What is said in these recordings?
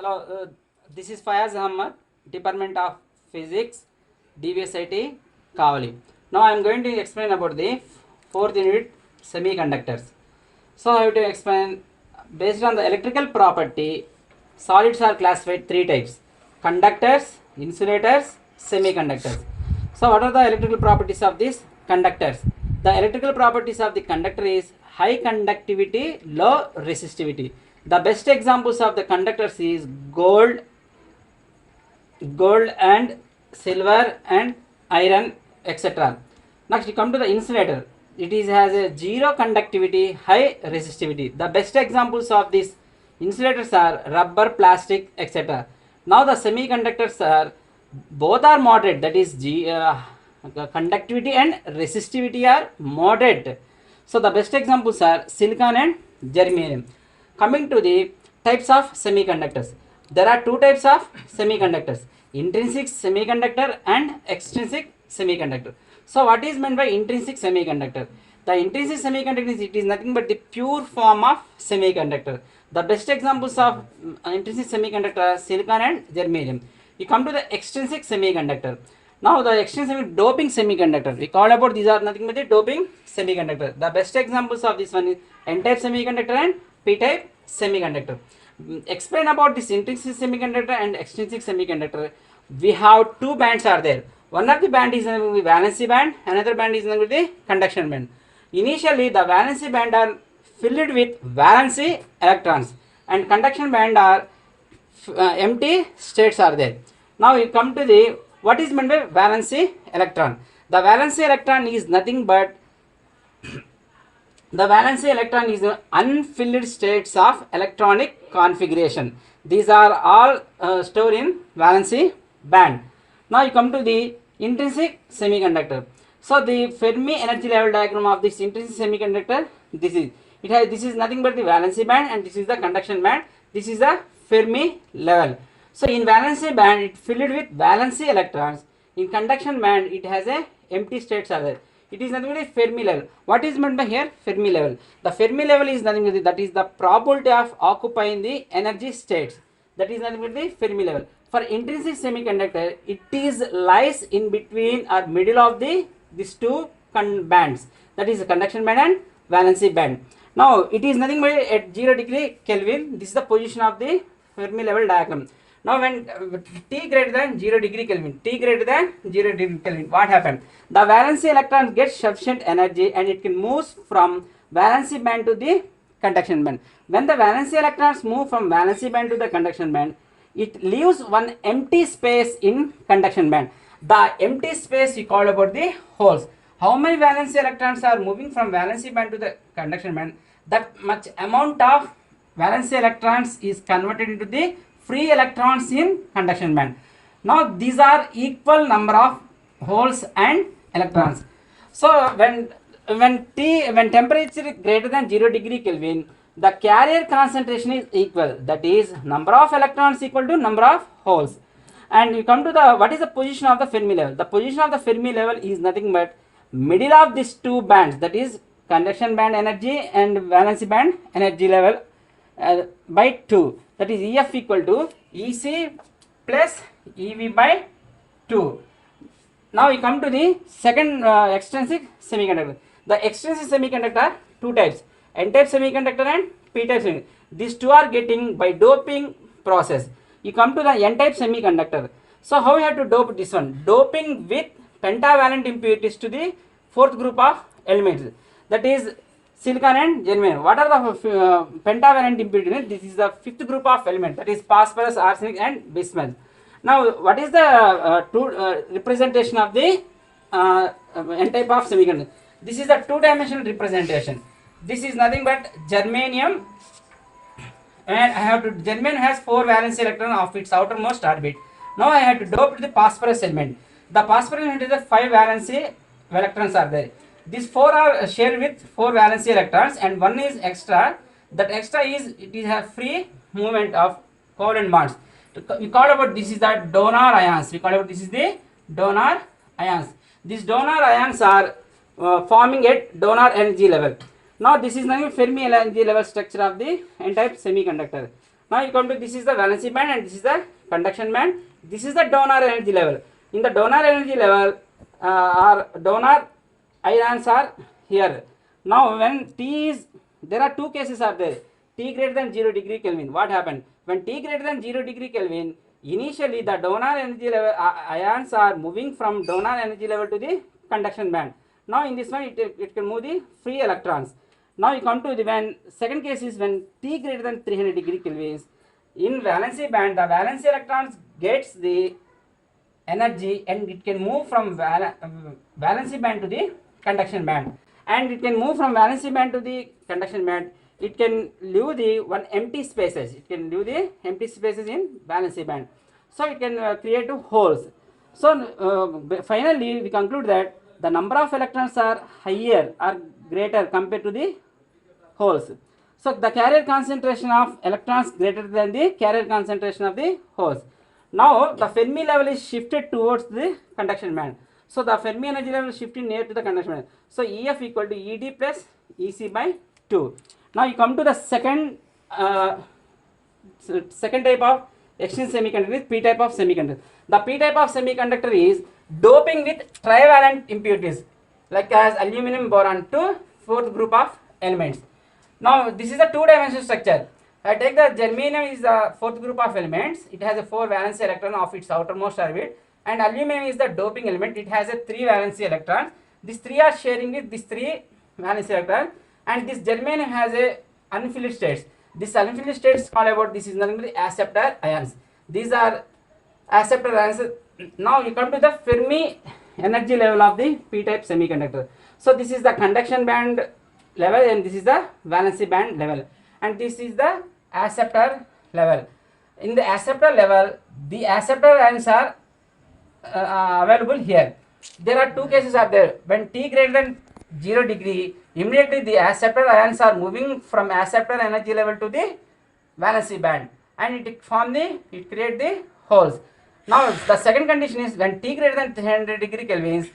Hello, this is Fayaz Ahmad, Department of Physics, DVSIT, Kavali. Now I am going to explain about the fourth unit semiconductors. So I have to explain based on the electrical property, solids are classified three types: conductors, insulators, semiconductors. So what are the electrical properties of these conductors? The electrical properties of the conductor is high conductivity, low resistivity. The best examples of the conductors is gold and silver and iron, etc. Next, you come to the insulator. It is has a zero conductivity, high resistivity. The best examples of these insulators are rubber, plastic, etc. Now the semiconductors are both are moderate. That is conductivity and resistivity are moderate. So the best examples are silicon and germanium. Coming to the types of semiconductors, there are two types of semiconductors: intrinsic semiconductor and extrinsic semiconductor. So what is meant by intrinsic semiconductor? The intrinsic semiconductor is it is nothing but the pure form of semiconductor. The best examples of intrinsic semiconductor are silicon and germanium. You come to the extrinsic semiconductor. Now the extrinsic doping semiconductor, we call about these are nothing but the doping semiconductor. The best examples of this one is N-type semiconductor and P-type semiconductor. Explain about this intrinsic semiconductor and extrinsic semiconductor. We have two bands are there. One of the band is the valency band, another band is the conduction band. Initially the valency band are filled with valency electrons and conduction band are empty states are there. Now you come to the what is meant by valency electron. The valency electron is nothing but the valency electron is the unfilled states of electronic configuration. These are all stored in valency band. Now you come to the intrinsic semiconductor. So the Fermi energy level diagram of this intrinsic semiconductor, this is nothing but the valency band and this is the conduction band. This is the Fermi level. So in valency band it filled with valency electrons. In conduction band it has a empty states are there. It is nothing but a Fermi level. What is meant by here Fermi level? The Fermi level is nothing but that is the probability of occupying the energy states. That is nothing but the Fermi level. For intrinsic semiconductor, it is lies in between or middle of these two bands. That is the conduction band and valency band. Now it is nothing but at 0 degree Kelvin. This is the position of the Fermi level diagram. Now when T greater than 0 degree Kelvin, T greater than 0 degree Kelvin, what happened? The valency electrons get sufficient energy and it can move from valency band to the conduction band. When the valency electrons move from valency band to the conduction band, it leaves one empty space in conduction band. The empty space we call about the holes. How many valency electrons are moving from valency band to the conduction band? That much amount of valency electrons is converted into the free electrons in conduction band. Now these are equal number of holes and electrons. So when temperature greater than 0 degree Kelvin, the carrier concentration is equal. That is number of electrons equal to number of holes. And you come to the what is the position of the Fermi level? The position of the Fermi level is nothing but middle of these two bands. That is conduction band energy and valency band energy level by 2. That is EF equal to EC plus EV by 2. Now we come to the second extrinsic semiconductor. The extrinsic semiconductor are two types: N-type semiconductor and P-type semiconductor. These two are getting by doping process. You come to the N-type semiconductor. So how you have to dope this one? Doping with pentavalent impurities to the fourth group of elements. That is silicon and germanium. What are the pentavalent impurities? This is the fifth group of element. That is phosphorus, arsenic and bismuth. Now what is the representation of the N-type of semiconductor? This is the two-dimensional representation. This is nothing but germanium, and I have to germanium has 4 valence electrons of its outermost orbit. Now I have to dope the phosphorus element. The phosphorus element is the 5 valence electrons are there. These 4 are shared with 4 valence electrons and one is extra. That extra is it is a free movement of covalent bonds. We call about this is the donor ions. We call about this is the donor ions. These donor ions are forming at donor energy level. Now this is nothing Fermi energy level structure of the N-type semiconductor. Now you come to, this is the valency band and this is the conduction band. This is the donor energy level. In the donor energy level, our donor ions are here. Now when T is, there are two cases are there. T greater than 0 degree Kelvin. What happened? When T greater than 0 degree Kelvin, initially the donor energy level ions are moving from donor energy level to the conduction band. Now in this one it can move the free electrons. Now you come to the, when second case is when T greater than 300 degree Kelvin. In valency band, the valency electrons gets the energy and it can move from valency band to the conduction band, and it can move from valency band to the conduction band. It can leave the one empty spaces. It can leave the empty spaces in valency band. So it can create two holes. So finally we conclude that the number of electrons are higher or greater compared to the holes. So the carrier concentration of electrons greater than the carrier concentration of the holes. Now the Fermi level is shifted towards the conduction band. So the Fermi energy level is shifting near to the conduction band. So EF equal to ED plus EC by 2. Now you come to the second type of exchange semiconductor is P type of semiconductor. The P type of semiconductor is doping with trivalent impurities like as aluminum boron to fourth group of elements. Now this is a two-dimensional structure. I take the germanium is the fourth group of elements. It has a 4 valence electron of its outermost orbit, and aluminum is the doping element. It has a 3 valence electrons. These 3 are sharing with these 3 valence electrons, and this germanium has a unfilled states. This unfilled states called about, this is nothing but the acceptor ions. These are acceptor ions. Now you come to the Fermi energy level of the p-type semiconductor. So this is the conduction band level and this is the valency band level, and this is the acceptor level. In the acceptor level, the acceptor ions are available here. There are two cases are there. When T greater than 0 degree, immediately the acceptor ions are moving from acceptor energy level to the valency band, and it create the holes. Now the second condition is when T greater than 300 degree Kelvin,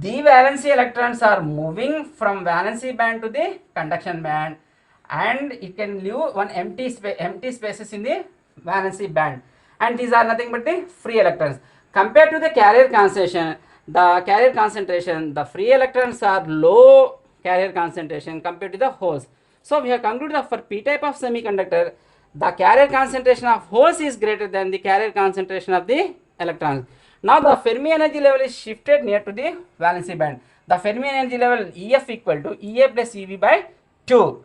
the valency electrons are moving from valency band to the conduction band, and it can leave one empty spaces in the valency band, and these are nothing but the free electrons. Compared to the carrier concentration, the free electrons are low carrier concentration compared to the holes. So we have concluded that for p type of semiconductor, the carrier concentration of holes is greater than the carrier concentration of the electrons. Now the Fermi energy level is shifted near to the valency band. The Fermi energy level EF equal to EA plus EV by 2.